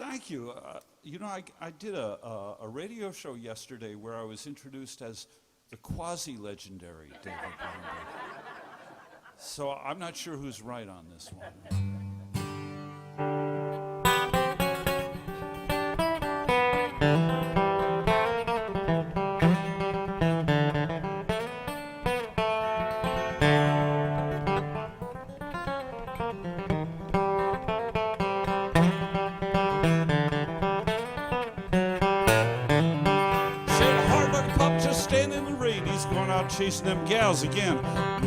thank you. I did a radio show yesterday where I was introduced as the quasi-legendary David Weinberg. So I'm not sure who's right on this one. Chasing them gals again.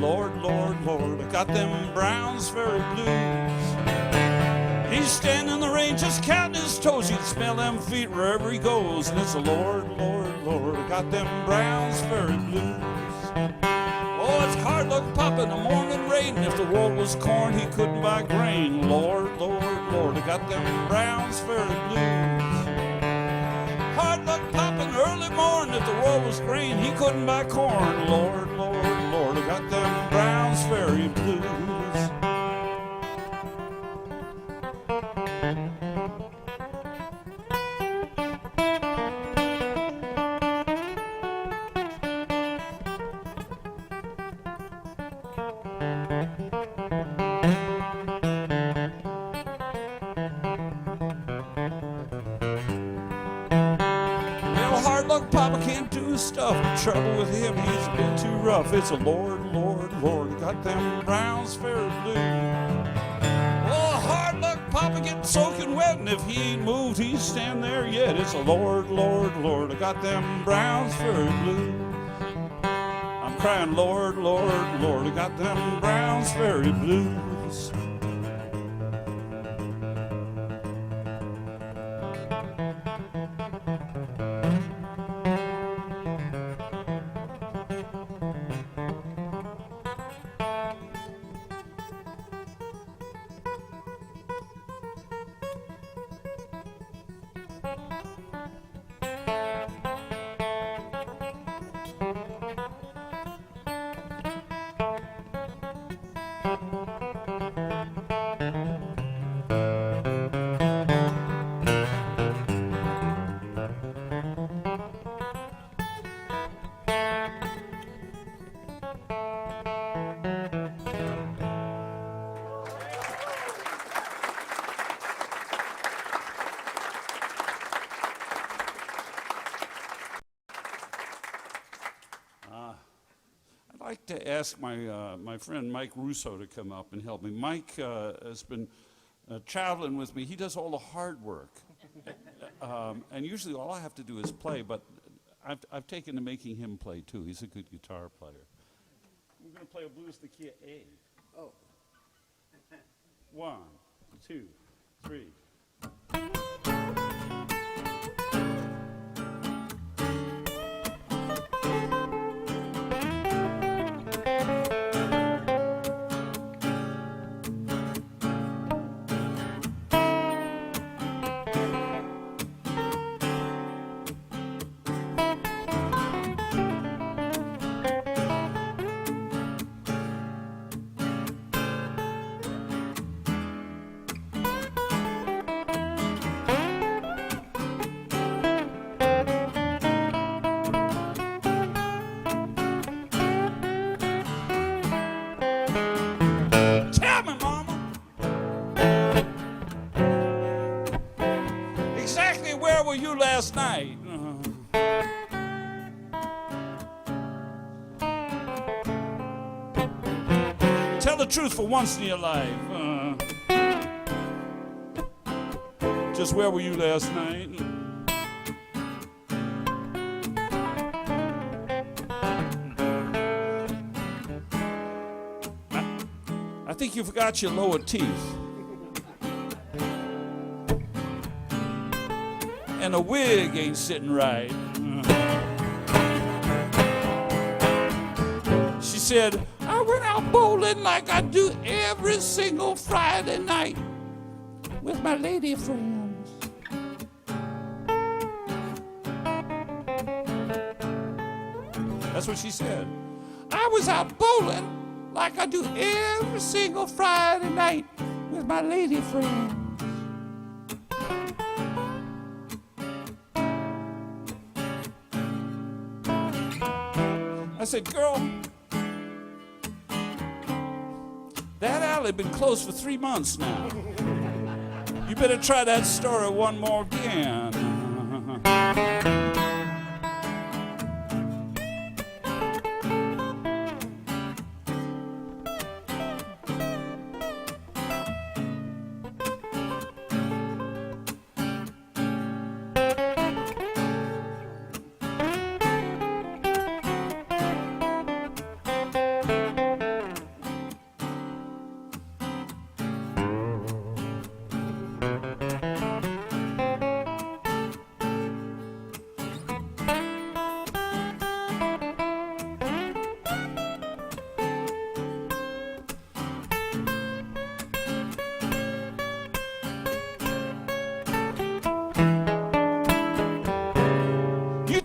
Lord, Lord, Lord, I got them Brownsbury blues. He's standing in the rain just counting his toes. You can smell them feet wherever he goes. And it's a Lord, Lord, Lord, I got them Brownsbury blues. Oh, it's hard luck pop in the morning rain. If the world was corn, he couldn't buy grain. Lord, Lord, Lord, I got them Brownsbury blues. Hard luck popping early morning. If the world was grain, he couldn't buy corn. Lord, Lord, Lord, I got them Brownsbury blues. Papa can't do his stuff. The trouble with him, he's a bit too rough. It's a Lord, Lord, Lord, got them Brownsbury blues. Oh, hard luck, Papa getting soaking wet, and if he ain't moved, he's standing there yet. It's a Lord, Lord, Lord, I got them Brownsbury blues. I'm crying, Lord, Lord, Lord, I got them Brownsbury blues. I'd like to ask my friend Mike Russo to come up and help me. Mike has been traveling with me. He does all the hard work. And usually all I have to do is play, but I've taken to making him play too. He's a good guitar player. We're going to play a blues in the key of A. Oh. 1, 2, 3. Last night. Tell the truth for once in your life. Just where were you last night? I think you forgot your lower teeth. And a wig ain't sitting right. She said, I went out bowling like I do every single Friday night with my lady friends. That's what she said. I was out bowling like I do every single Friday night with my lady friends. I said, girl, that alley been closed for 3 months now. You better try that story one more again.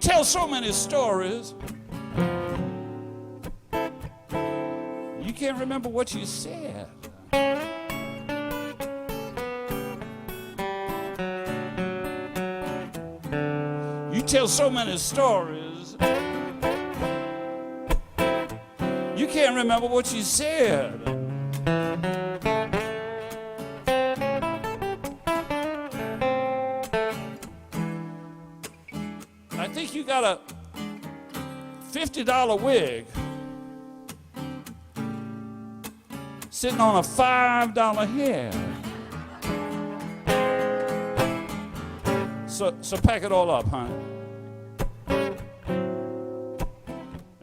Tell so many stories, you can't remember what you said. You tell so many stories, you can't remember what you said. I think you got a $50 wig sitting on a $5 head. So pack it all up, honey.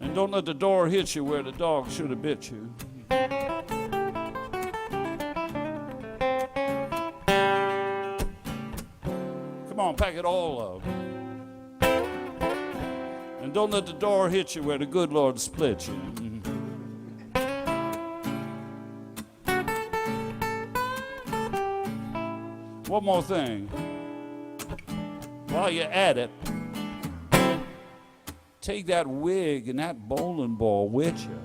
And don't let the door hit you where the dog should have bit you. Come on, pack it all up. And don't let the door hit you where the good Lord split you. One more thing. While you're at it, take that wig and that bowling ball with you.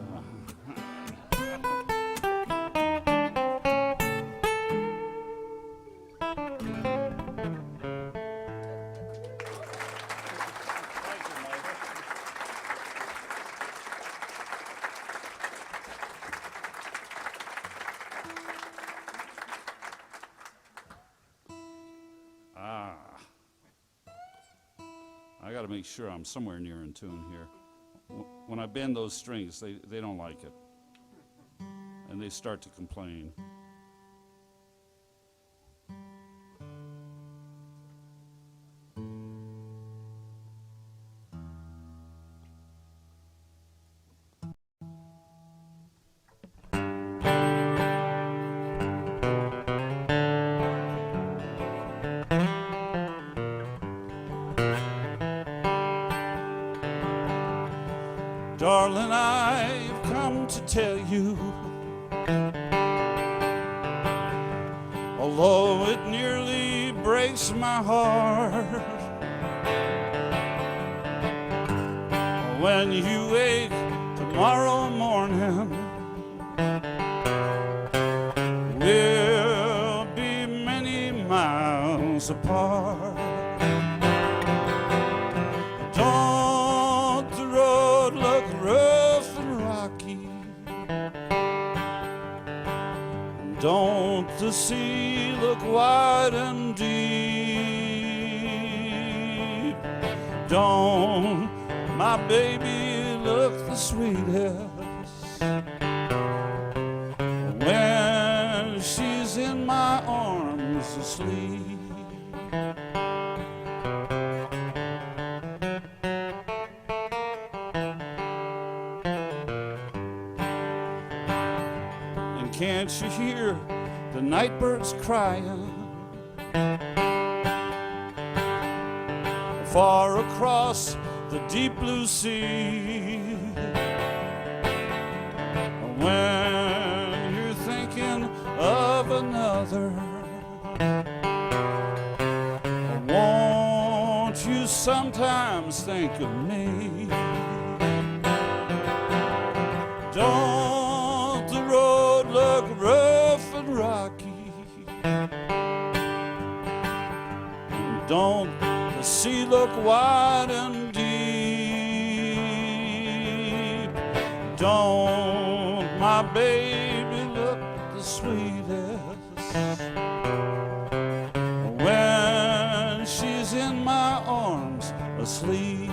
I got to make sure I'm somewhere near in tune here. When I bend those strings, they don't like it. And they start to complain. Darling, I've come to tell you, although it nearly breaks my heart, when you wake tomorrow morning, we'll be many miles apart. Don't the sea look wide and deep? Don't my baby look the sweetest when she's in my arms asleep? Can't you hear the night birds crying far across the deep blue sea? When you're thinking of another, won't you sometimes think of me? Don't the road look rough and rocky? Don't the sea look wide and deep? Don't my baby look the sweetest when she's in my arms asleep?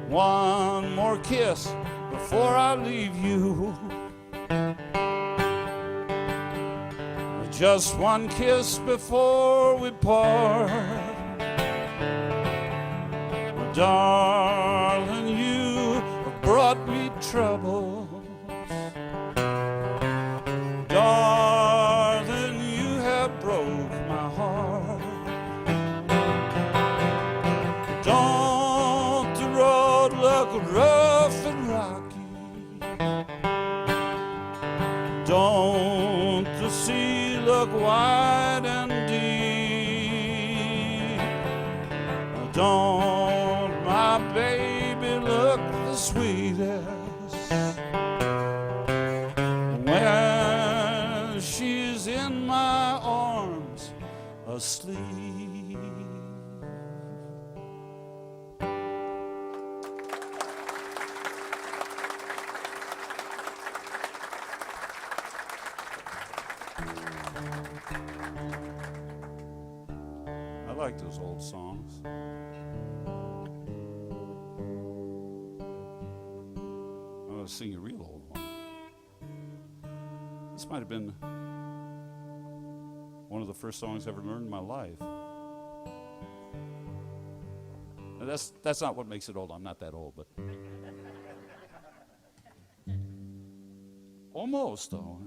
One more kiss before I leave you. Just one kiss before we part. Darling, you have brought me trouble. Darling, you have broke my heart. Don't the road look rough and rocky? Don't the sea look wide and deep? Don't my baby look the sweetest when she's in my arms asleep? I like those old songs. I'm going to sing a real old one. This might have been one of the first songs I ever learned in my life. Now that's not what makes it old. I'm not that old, but almost, though.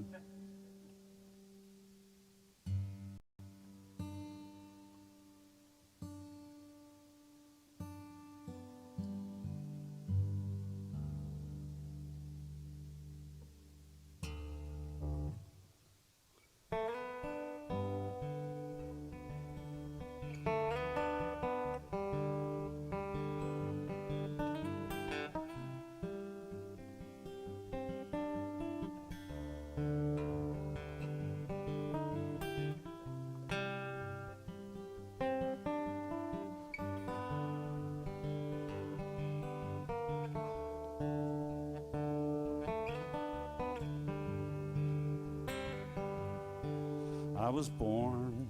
I was born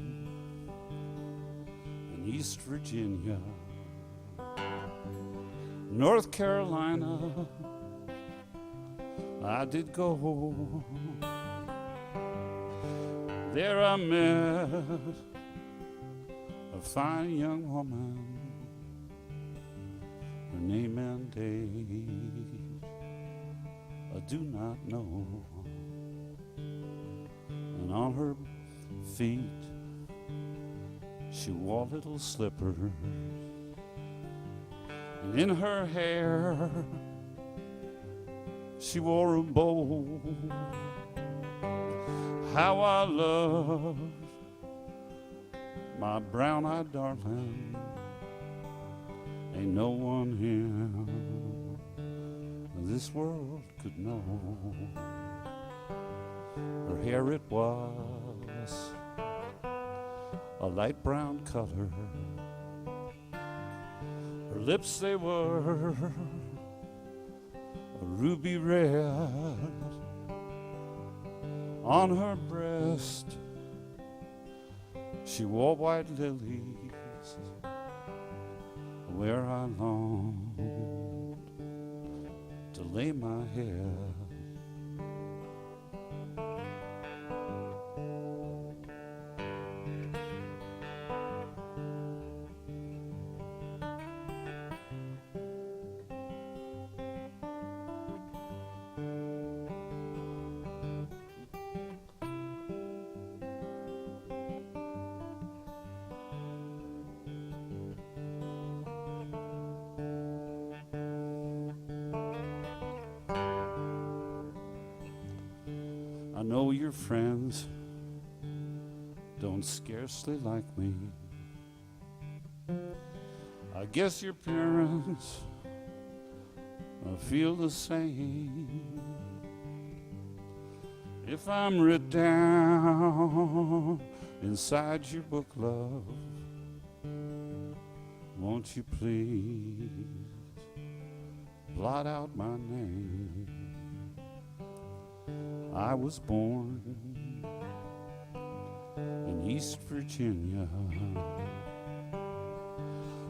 in East Virginia, North Carolina. I did go. There I met a fine young woman. Her name and age I do not know. And on her feet she wore little slippers, and in her hair she wore a bow. How I loved my brown-eyed darling. Ain't no one here this world could know. Her hair, it was a light brown color. Her lips, they were a ruby red. On her breast she wore white lilies, where I longed to lay my head. know your friends don't scarcely like me. I guess your parents feel the same. If I'm writ down inside your book, love, won't you please blot out my name? I was born in East Virginia,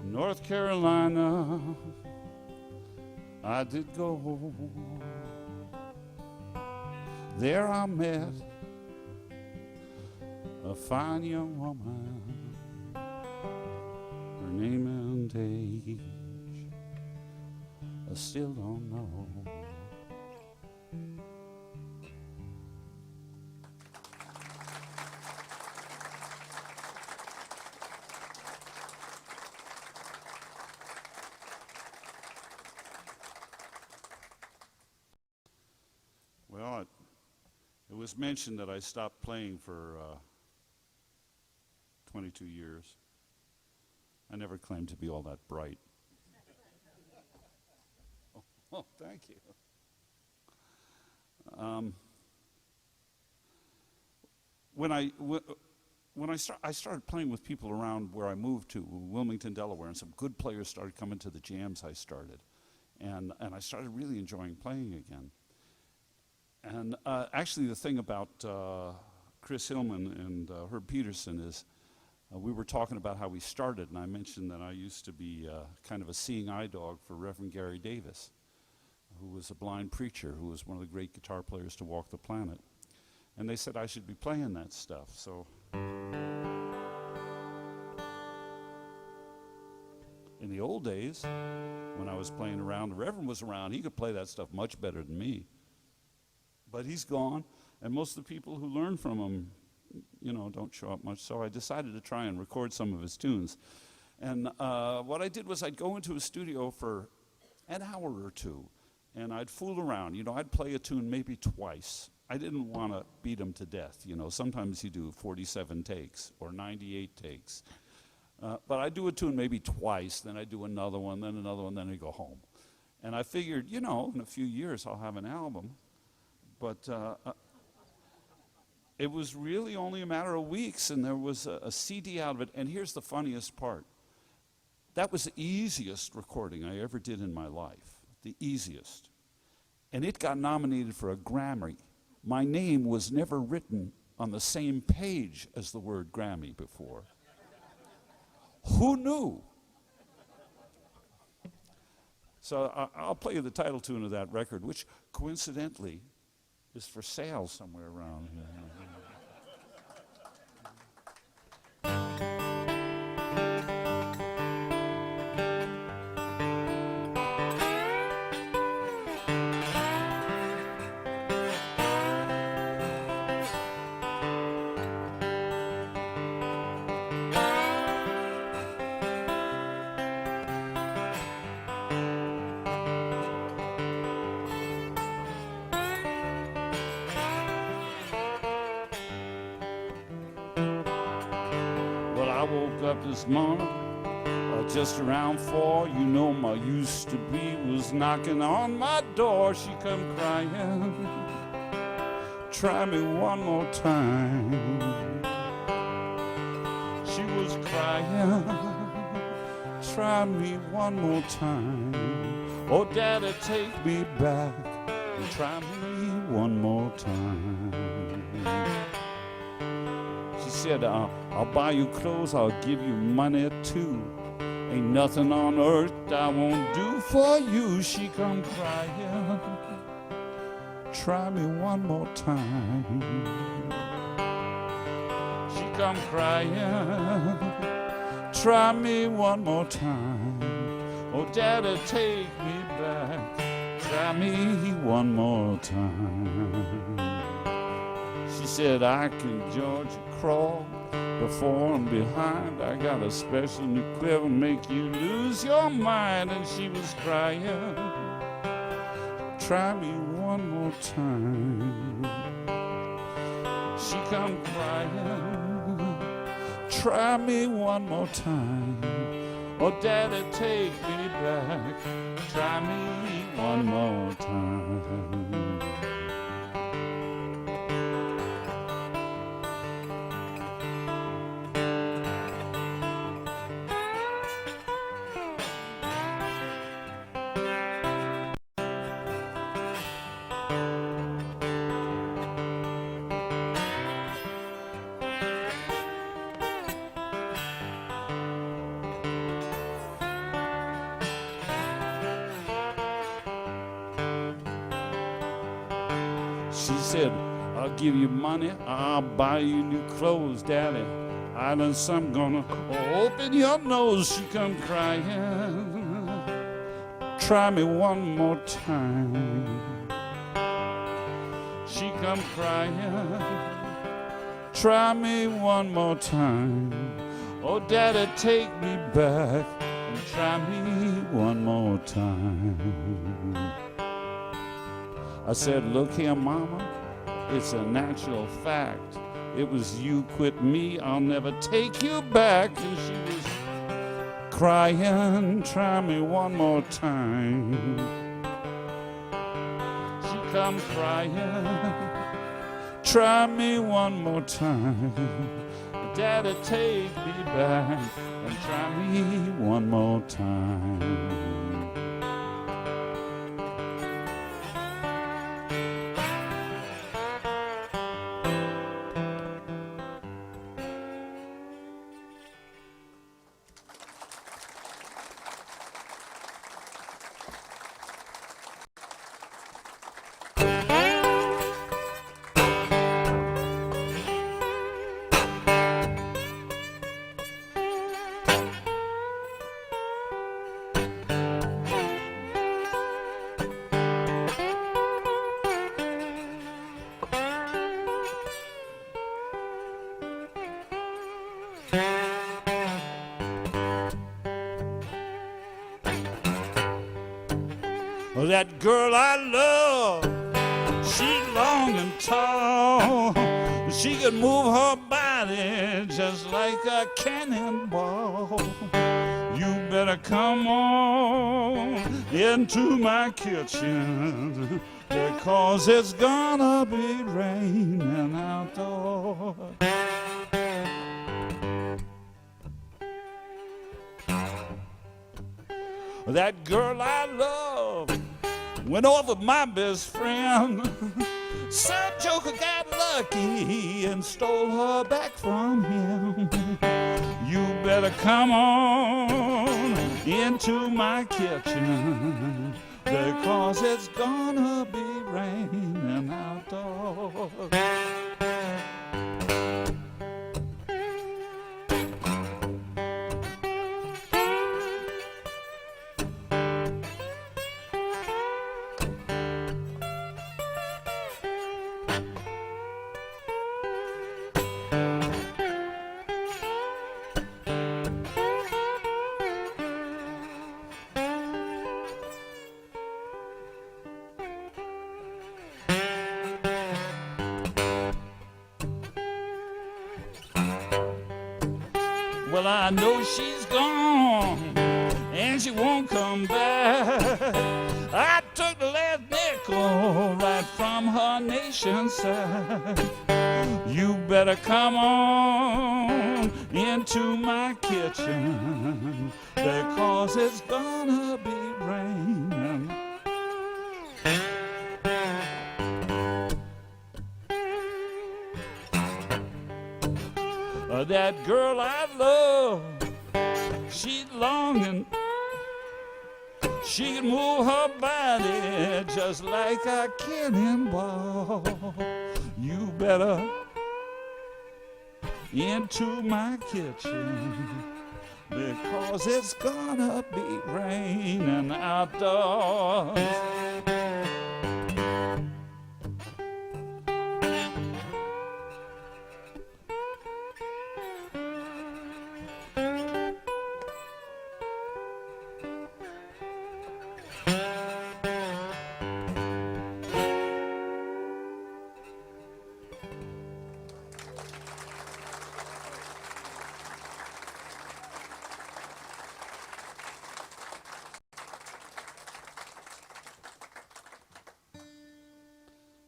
North Carolina, I did go. There I met a fine young woman. Her name and age I still don't know. Well, it was mentioned that I stopped playing for 22 years. I never claimed to be all that bright. Oh, thank you. I started playing with people around where I moved to, Wilmington, Delaware, and some good players started coming to the jams I started. And I started really enjoying playing again. And actually the thing about Chris Hillman and Herb Peterson is we were talking about how we started, and I mentioned that I used to be kind of a seeing eye dog for Reverend Gary Davis, who was a blind preacher, who was one of the great guitar players to walk the planet. And they said I should be playing that stuff, so. In the old days, when I was playing around, the Reverend was around, he could play that stuff much better than me. But he's gone, and most of the people who learn from him, you know, don't show up much, so I decided to try and record some of his tunes. And what I did was I'd go into a studio for an hour or two, and I'd fool around. You know, I'd play a tune maybe twice. I didn't want to beat him to death, you know. Sometimes you do 47 takes or 98 takes. But I'd do a tune maybe twice, then I'd do another one, then I'd go home. And I figured, you know, in a few years I'll have an album. But it was really only a matter of weeks, and there was a CD out of it. And here's the funniest part. That was the easiest recording I ever did in my life, the easiest. And it got nominated for a Grammy. My name was never written on the same page as the word Grammy before. Who knew? So I'll play you the title tune of that record, which coincidentally is for sale somewhere around here. Up this morning, just around 4, you know my used to be was knocking on my door. She come crying, try me one more time. She was crying, try me one more time. Oh, Daddy, take me back and try me one more time. She said, I'll buy you clothes, I'll give you money too. Ain't nothing on earth I won't do for you. She come crying, try me one more time. She come crying, try me one more time. Oh, Daddy, take me back, try me one more time. She said, I can Georgia crawl before and behind. I got a special new clever make you lose your mind. And she was crying, try me one more time. she come crying, try me one more time. Oh, Daddy, take me back, try me one more time. She said, I'll give you money, I'll buy you new clothes, Daddy. I done some gonna open your nose. She come crying, try me one more time. She come crying, try me one more time. Oh, Daddy, take me back and try me one more time. I said, look here, Mama, it's a natural fact. It was you quit me, I'll never take you back. And she was crying, try me one more time. She come crying, try me one more time. Daddy, take me back and try me one more time. Well, that girl I love, she's long and tall. She can move her body just like a cannonball. You better come on into my kitchen, because it's gonna be raining outdoors. That girl I love went over my best friend. Some joker got lucky and stole her back from him. You better come on into my kitchen, because it's gonna be raining outdoors. Well, I know she's gone and she won't come back. I took the last nickel right from her nation's side. You better come on into my kitchen, because it's gonna be raining. That girl I love, she's longing. She can move her body just like a cannonball. You better into my kitchen, because it's gonna be raining outdoors.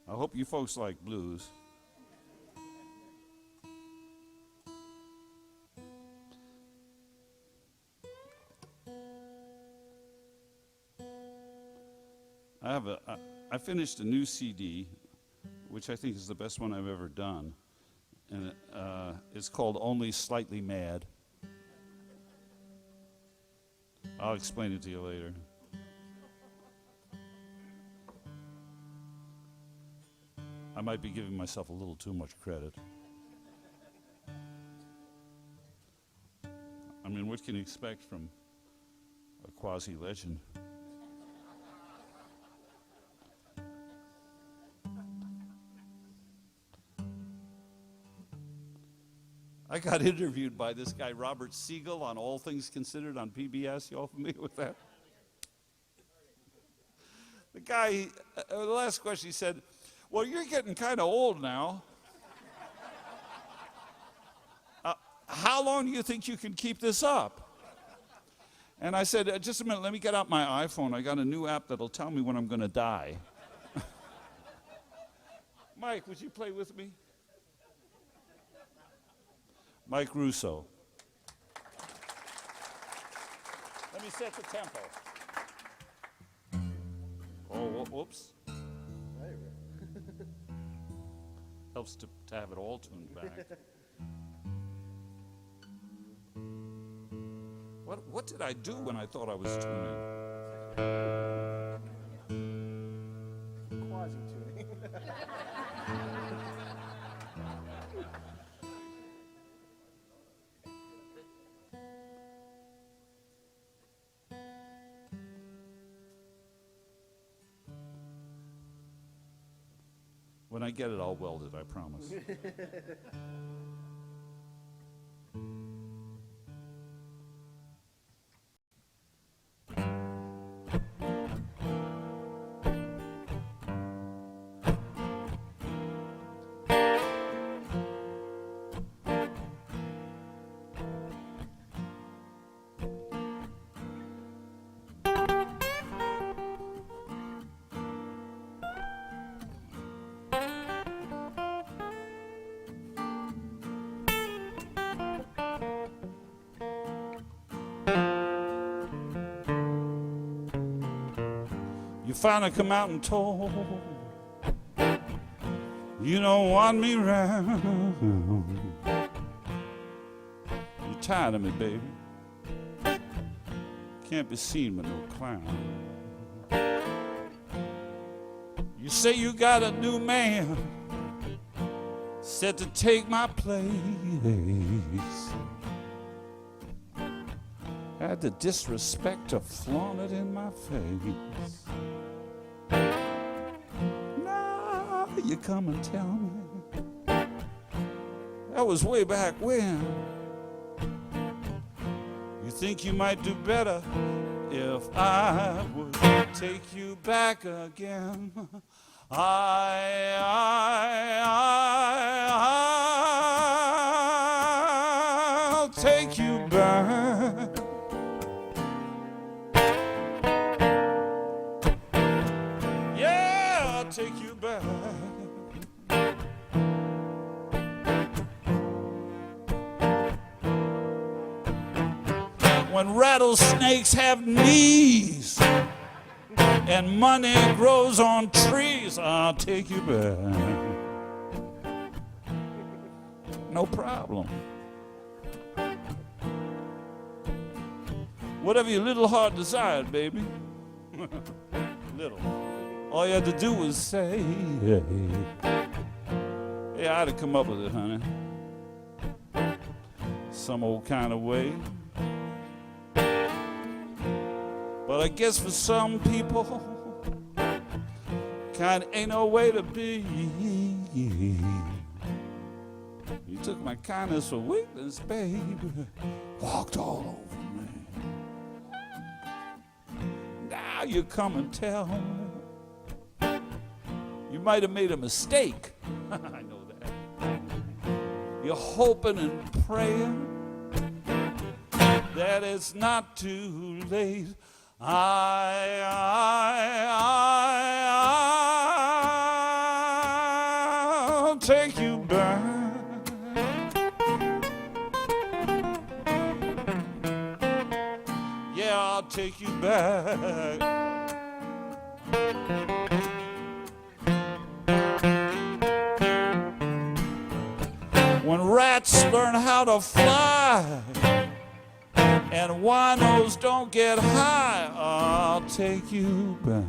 I hope you folks like blues. I finished a new CD, which I think is the best one I've ever done, and it's called Only Slightly Mad. I'll explain it to you later. I might be giving myself a little too much credit. I mean, what can you expect from a quasi-legend? I got interviewed by this guy, Robert Siegel, on All Things Considered on PBS. You all familiar with that? The guy, the last question, he said, well, you're getting kind of old now. How long do you think you can keep this up? And I said, just a minute, let me get out my iPhone. I got a new app that'll tell me when I'm going to die. Mike, would you play with me? Mike Russo. Let me set the tempo. Oh, whoops. Helps to have it all tuned back. What did I do when I thought I was tuning? Quasi-tuning. When I get it, I'll weld it, I promise. You finally come out and told you don't want me round. You're tired of me, baby. Can't be seen with no clown. You say you got a new man set to take my place. Had the disrespect to flaunt it in my face. Now you come and tell me that was way back when. You think you might do better if I would take you back again. I'll take you back. Yeah, I'll take you back. When rattlesnakes have knees and money grows on trees, I'll take you back. No problem. Whatever your little heart desired, baby. Little. All you had to do was say, hey, I'd have come up with it, honey. Some old kind of way. But I guess for some people, kind of ain't no way to be. You took my kindness for weakness, baby. Walked all over me. Now you come and tell me you might have made a mistake. I know that. You're hoping and praying that it's not too late. I'll yeah, I'll take you back. When rats learn how to fly and winos don't get high, I'll take you back.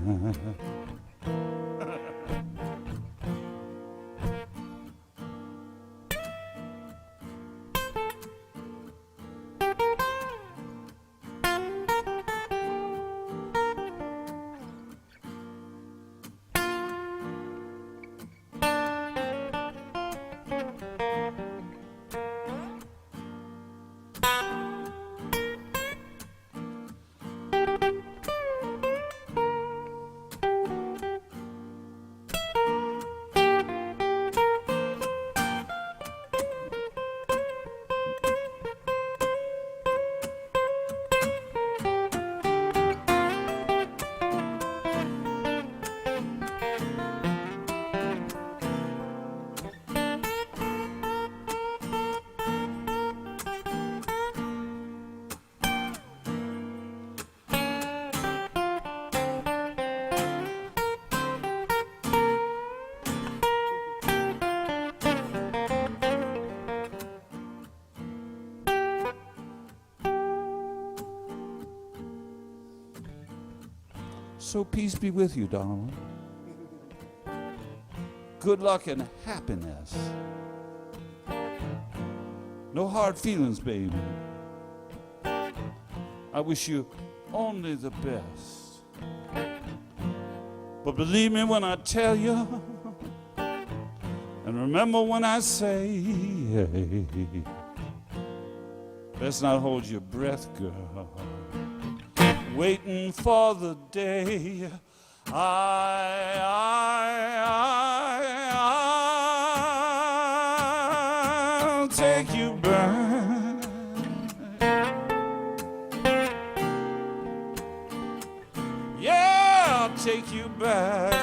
So peace be with you, darling. Good luck and happiness. No hard feelings, baby. I wish you only the best. But believe me when I tell you, and remember when I say, let's not hold your breath, girl. Waiting for the day I'll take you back. Yeah, I'll take you back.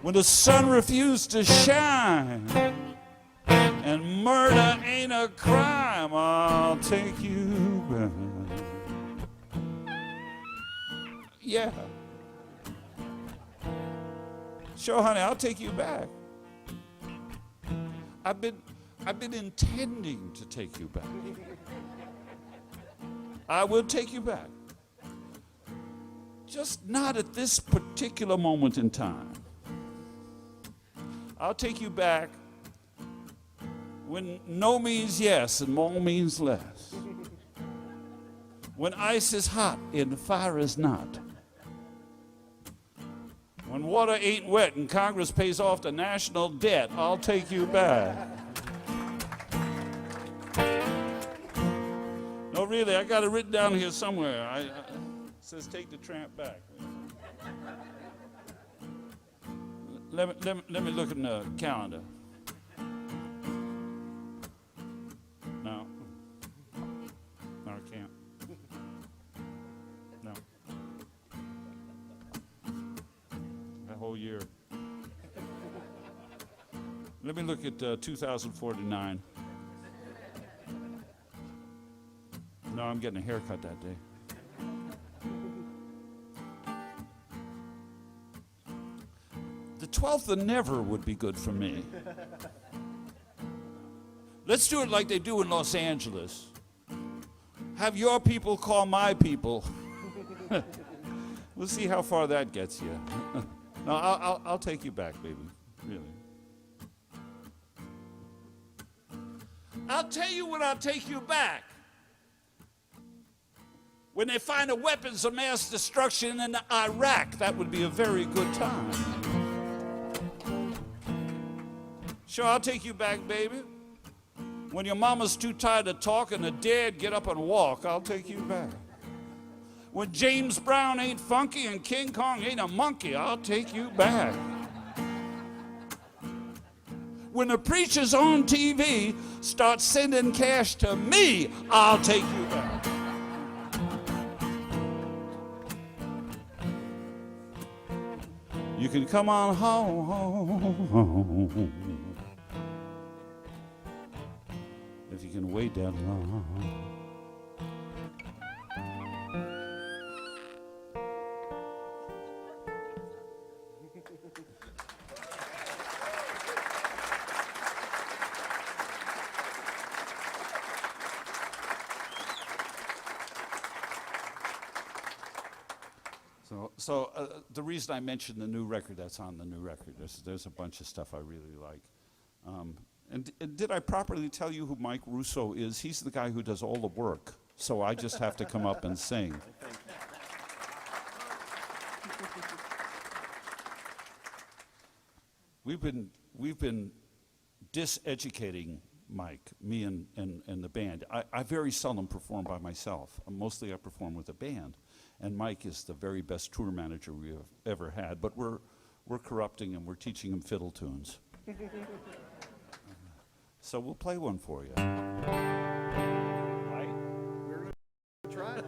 When the sun refused to shine and murder ain't a crime, I'll take you back. Yeah. Sure, honey, I'll take you back. I've been intending to take you back. I will take you back. Just not at this particular moment in time. I'll take you back when no means yes and more means less. When ice is hot and fire is not. When water ain't wet and Congress pays off the national debt, I'll take you back. No, really, I got it written down here somewhere. It says take the tramp back. Let me look in the calendar. No, I can't. No. That whole year. Let me look at 2049. No, I'm getting a haircut that day. The 12th of never would be good for me. Let's do it like they do in Los Angeles. Have your people call my people. We'll see how far that gets you. No, I'll take you back, baby. Really. I'll tell you when I'll take you back. When they find the weapons of mass destruction in Iraq, that would be a very good time. Sure, I'll take you back, baby. When your mama's too tired to talk and the dead get up and walk, I'll take you back. When James Brown ain't funky and King Kong ain't a monkey, I'll take you back. When the preachers on TV start sending cash to me, I'll take you back. You can come on home. if you can wait that long. So the reason I mentioned the new record that's on the new record, there's a bunch of stuff I really like. And did I properly tell you who Mike Russo is? He's the guy who does all the work, so I just have to come up and sing. We've been diseducating Mike, me and the band. I very seldom perform by myself. Mostly I perform with a band. And Mike is the very best tour manager we have ever had, but we're corrupting him. We're teaching him fiddle tunes. So we'll play one for you. Right? We're gonna try it.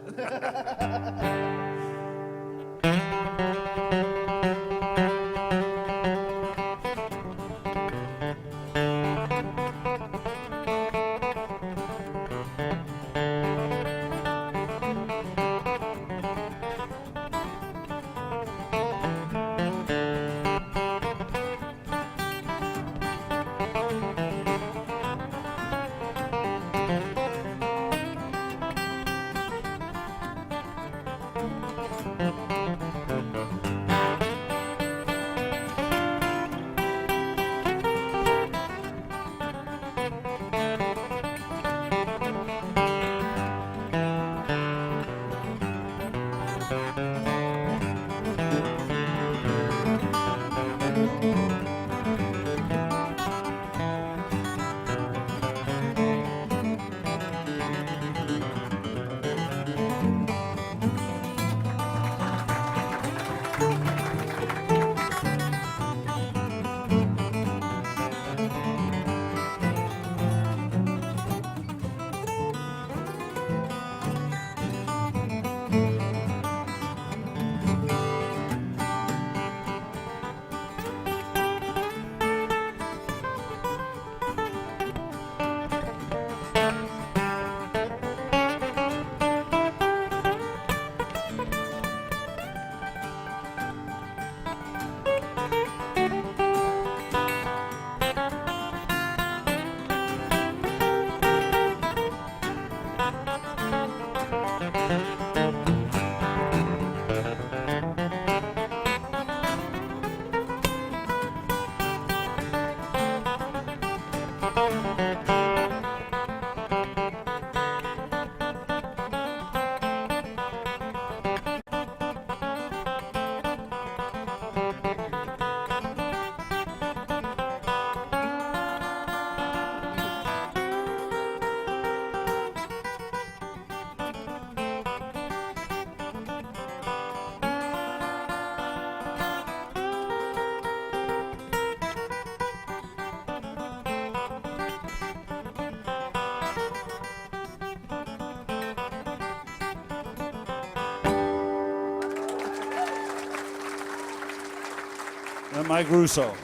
And Mike Russo.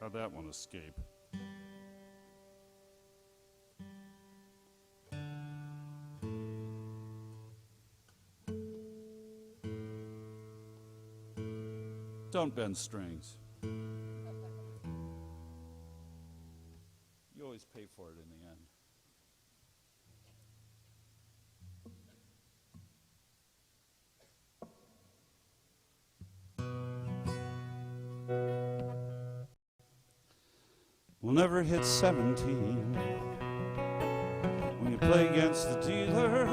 How'd that one escape? Don't bend strings. You always pay for it in the end. We'll never hit 17 when you play against the dealer,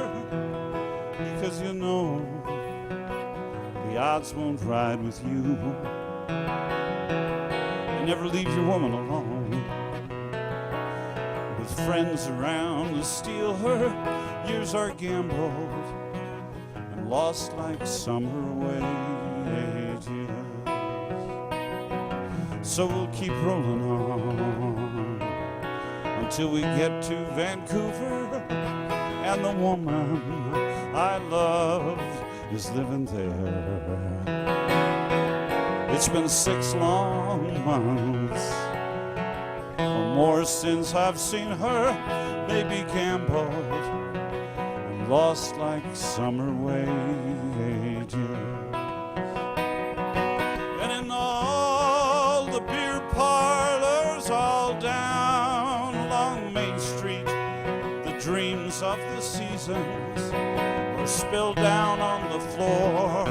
because you know the odds won't ride with you. You never leave your woman alone with friends around to steal her. Years are gambled and lost like summer wages. So we'll keep rolling on until we get to Vancouver, and the woman I love is living there. It's been 6 long months or more since I've seen her, maybe gambled and lost like summer wages. And in all the beer parlors all down along Main Street, the dreams of the seasons are spilled down on the floor.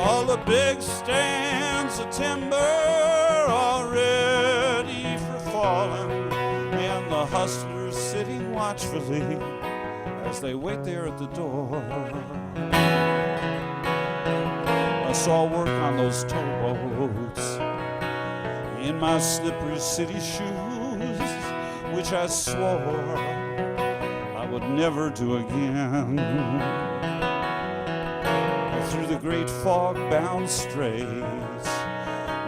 All the big stands of timber are ready for falling, and the hustlers sitting watchfully as they wait there at the door. I saw work on those towboats in my slippery city shoes, which I swore I would never do again. Through the great fog-bound straits,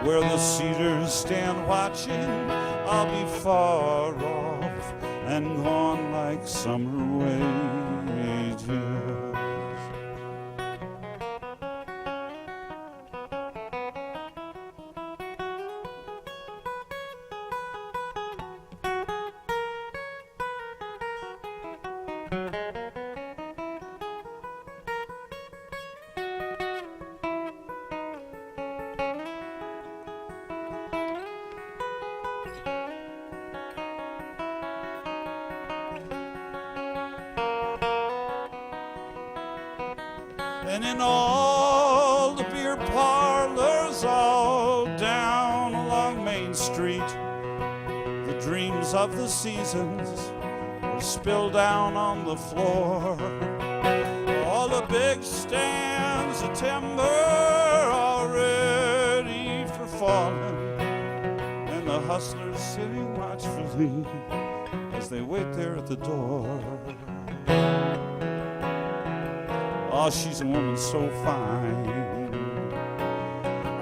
where the cedars stand watching, I'll be far off and gone like summer wages. And in all the beer parlors all down along Main Street, the dreams of the seasons were spilled down on the floor. All the big stands of timber are ready for falling, and the hustlers sitting watchfully as they wait there at the door. Oh, she's a woman so fine,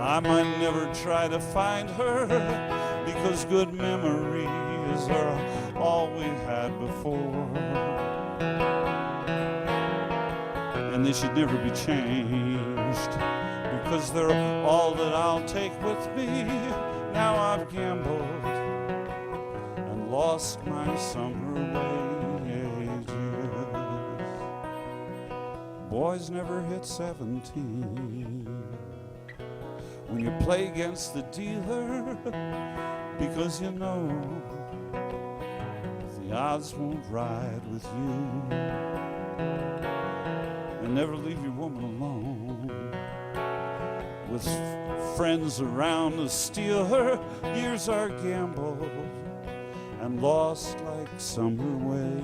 I might never try to find her, because good memories are all we had before, and they should never be changed, because they're all that I'll take with me. Now I've gambled and lost my summer wages. Boys never hit 17 when you play against the dealer, because you know the odds won't ride with you. And never leave your woman alone with friends around to steal her. Years are gambled and lost like summer wages.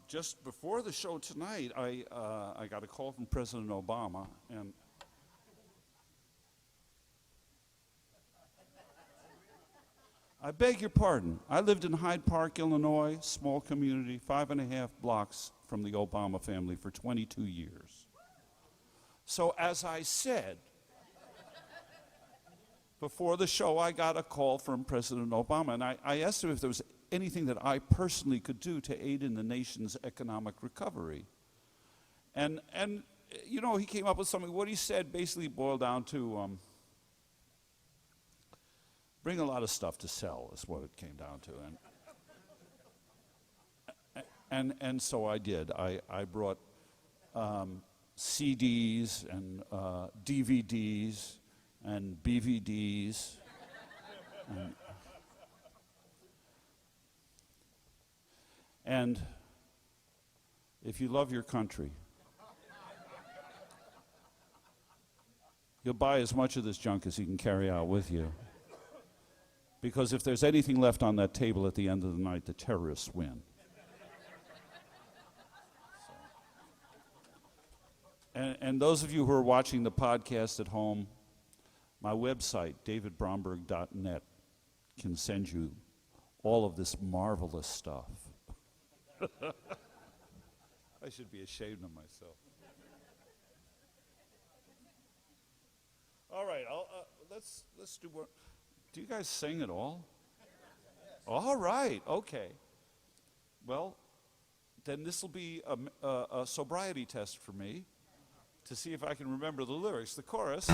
Just before the show tonight, I got a call from President Obama, and I beg your pardon. I lived in Hyde Park, Illinois, small community, 5.5 blocks from the Obama family for 22 years. So as I said, before the show, I got a call from President Obama, and I asked him if there was anything that I personally could do to aid in the nation's economic recovery. And you know, he came up with something. What he said basically boiled down to bring a lot of stuff to sell is what it came down to. And so I did. I brought CDs and DVDs and BVDs. And if you love your country, you'll buy as much of this junk as you can carry out with you. Because if there's anything left on that table at the end of the night, the terrorists win. And those of you who are watching the podcast at home, My website, davidbromberg.net, can send you all of this marvelous stuff. I should be ashamed of myself. All right, let's do what. Do you guys sing at all? All right, okay. Well, then this will be a sobriety test for me to see if I can remember the lyrics. The chorus.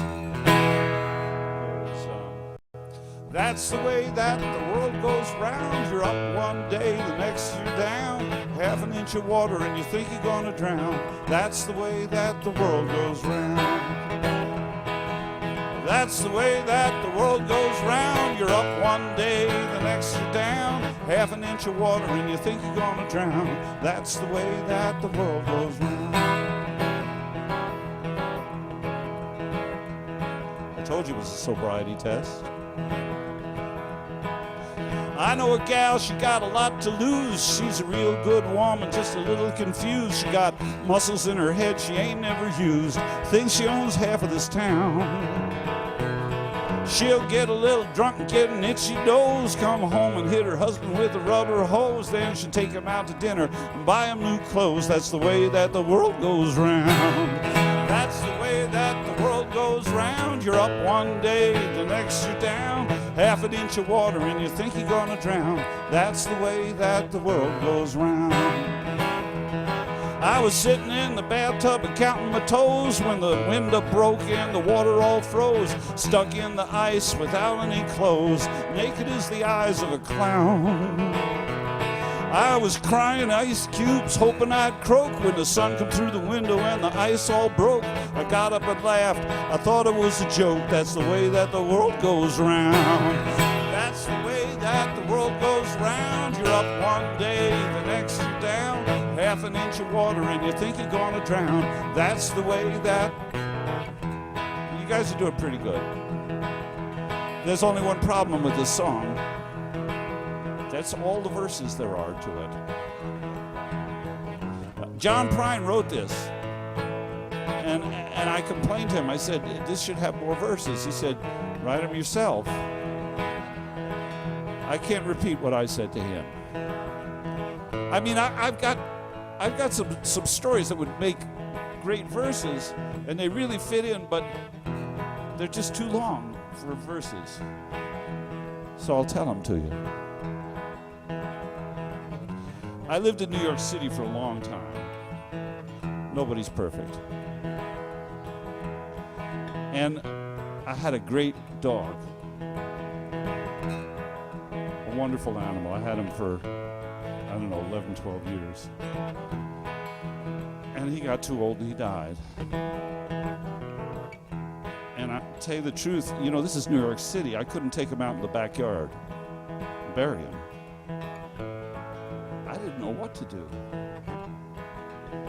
That's the way that the world goes round. You're up one day, the next you're down. Half an inch of water and you think you're gonna drown. That's the way that the world goes round. That's the way that the world goes round. You're up one day, the next you're down. Half an inch of water and you think you're gonna drown. That's the way that the world goes round. I told you it was a sobriety test. I know a gal, she got a lot to lose. She's a real good woman, just a little confused. She got muscles in her head she ain't never used. Thinks she owns half of this town. She'll get a little drunk and get an itchy nose. Come home and hit her husband with a rubber hose. Then she'll take him out to dinner and buy him new clothes. That's the way that the world goes round. That's the way that the world goes round. You're up one day, the next you're down. Half an inch of water and you think you're gonna drown. That's the way that the world goes round. I was sitting in the bathtub and counting my toes when the window broke and the water all froze. Stuck in the ice without any clothes, naked as the eyes of a clown. I was crying ice cubes, hoping I'd croak when the sun come through the window and the ice all broke. I got up and laughed, I thought it was a joke. That's the way that the world goes round. That's the way that the world goes round. You're up one day, the next you're down. Half an inch of water and you think you're gonna drown. That's the way that... You guys are doing pretty good. There's only one problem with this song. That's all the verses there are to it. John Prine wrote this, and I complained to him. I said, this should have more verses. He said, write them yourself. I can't repeat what I said to him. I mean, I've got some stories that would make great verses, and they really fit in, but they're just too long for verses. So I'll tell them to you. I lived in New York City for a long time. Nobody's perfect. And I had a great dog. A wonderful animal. I had him for, 11, 12 years. And he got too old and he died. And I tell you the truth, this is New York City. I couldn't take him out in the backyard and bury him. I didn't know what to do.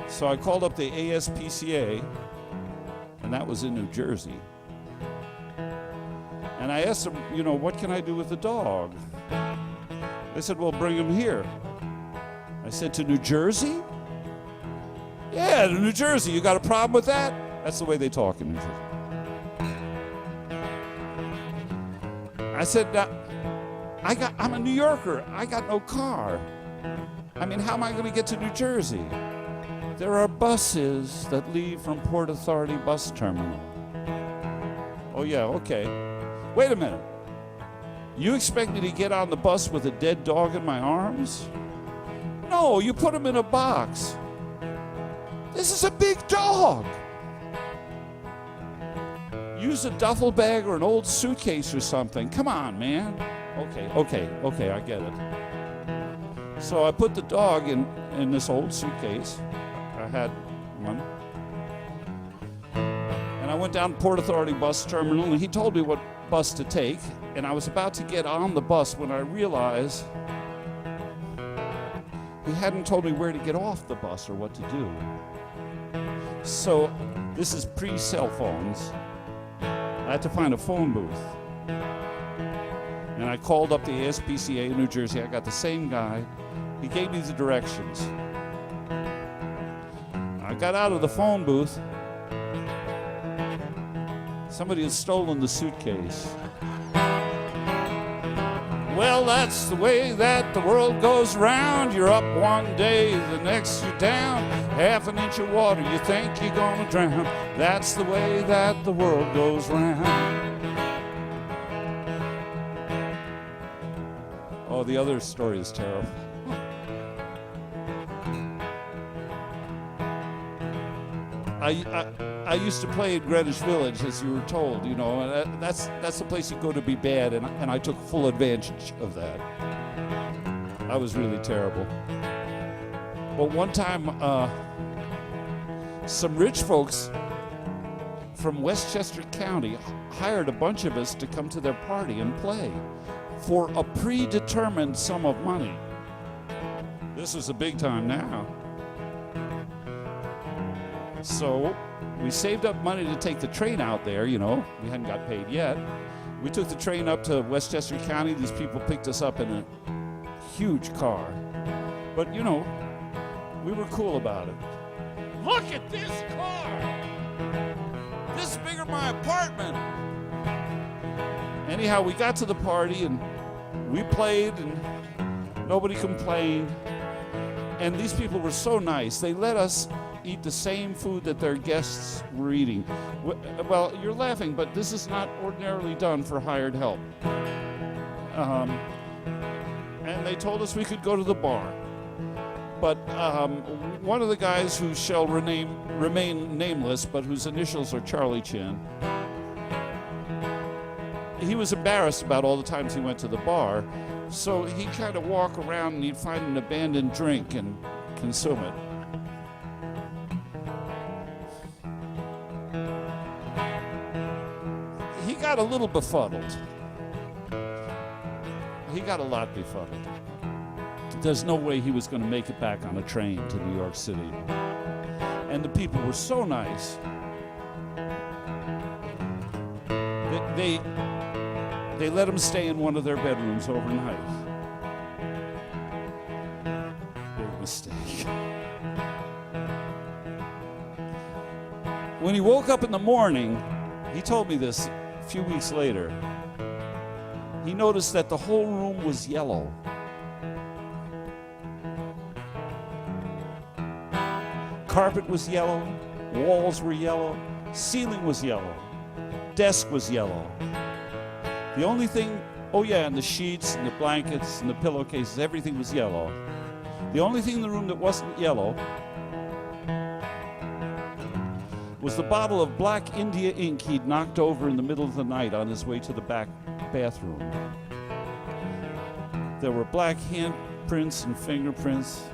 So I called up the ASPCA, and that was in New Jersey. And I asked them, what can I do with the dog? They said, well, bring him here. I said, to New Jersey? Yeah, to New Jersey. You got a problem with that? That's the way they talk in New Jersey. I said, I'm a New Yorker. I got no car. I mean, how am I going to get to New Jersey? There are buses that leave from Port Authority bus terminal. Oh, yeah, okay. Wait a minute. You expect me to get on the bus with a dead dog in my arms? No, you put him in a box. This is a big dog. Use a duffel bag or an old suitcase or something. Come on, man. Okay, I get it. So I put the dog in this old suitcase. I had one. And I went down to Port Authority bus terminal, and he told me what bus to take. And I was about to get on the bus when I realized he hadn't told me where to get off the bus or what to do. So this is pre-cell phones. I had to find a phone booth. And I called up the ASPCA in New Jersey. I got the same guy. He gave me the directions. I got out of the phone booth. I Somebody has stolen the suitcase. Well, that's the way that the world goes round. You're up one day, the next you're down. Half an inch of water, you think you're gonna drown. That's the way that the world goes round. Oh, the other story is terrible. I used to play in Greenwich Village, as you were told, you know, and that's the place you go to be bad, and I took full advantage of that. I was really terrible. But one time, some rich folks from Westchester County hired a bunch of us to come to their party and play for a predetermined sum of money. This was a big time now. So we saved up money to take the train out there, you know. We hadn't got paid yet. We took the train up to Westchester County. These people picked us up in a huge car. But, you know, we were cool about it. Look at this car! This is bigger than my apartment! Anyhow, we got to the party and we played and nobody complained. And these people were so nice. They let us eat the same food that their guests were eating. Well, you're laughing, but this is not ordinarily done for hired help. And they told us we could go to the bar. But one of the guys who shall remain nameless, but whose initials are Charlie Chin, he was embarrassed about all the times he went to the bar, so he'd kind of walk around and he'd find an abandoned drink and consume it. He got a little befuddled. He got a lot befuddled. There's no way he was going to make it back on a train to New York City. And the people were so nice. They let him stay in one of their bedrooms overnight. Big mistake. When he woke up in the morning, he told me this a few weeks later. He noticed that the whole room was yellow. Carpet was yellow, walls were yellow, ceiling was yellow, desk was yellow. The only thing, oh yeah, and the sheets and the blankets and the pillowcases, everything was yellow. The only thing in the room that wasn't yellow was the bottle of Black India ink he'd knocked over in the middle of the night on his way to the back bathroom. There were black handprints and fingerprints.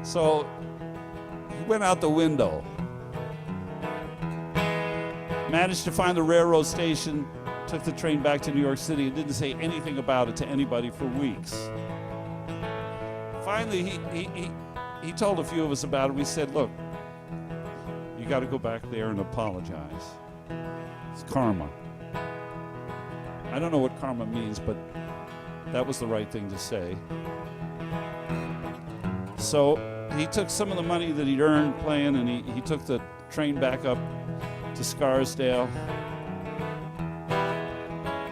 So he went out the window, managed to find the railroad station, took the train back to New York City, and didn't say anything about it to anybody for weeks. Finally, he told a few of us about it. We said, look, you got to go back there and apologize. It's karma. I don't know what karma means, but that was the right thing to say. So he took some of the money that he'd earned playing, and he took the train back up to Scarsdale,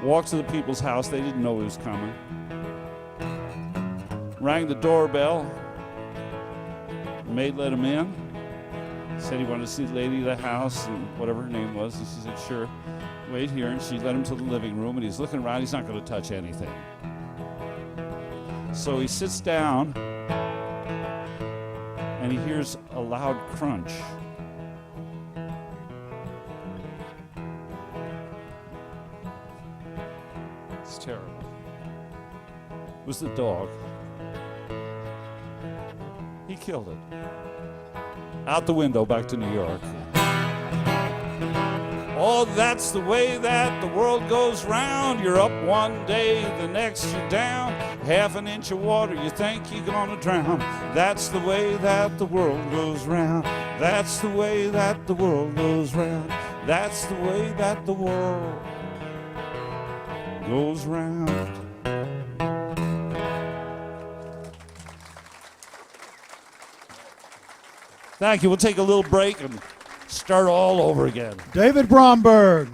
walked to the people's house. They didn't know he was coming. Rang the doorbell. The maid let him in. Said he wanted to see the lady of the house and whatever her name was. And she said, sure, wait here. And she led him to the living room, and he's looking around. He's not going to touch anything. So he sits down, and he hears a loud crunch. It's terrible. It was the dog. He killed it. Out the window back to New York. Oh, that's the way that the world goes round. You're up one day, the next you're down. Half an inch of water, you think you're gonna drown. That's the way that the world goes round. That's the way that the world goes round. That's the way that the world goes round. Thank you. We'll take a little break and start all over again. David Bromberg.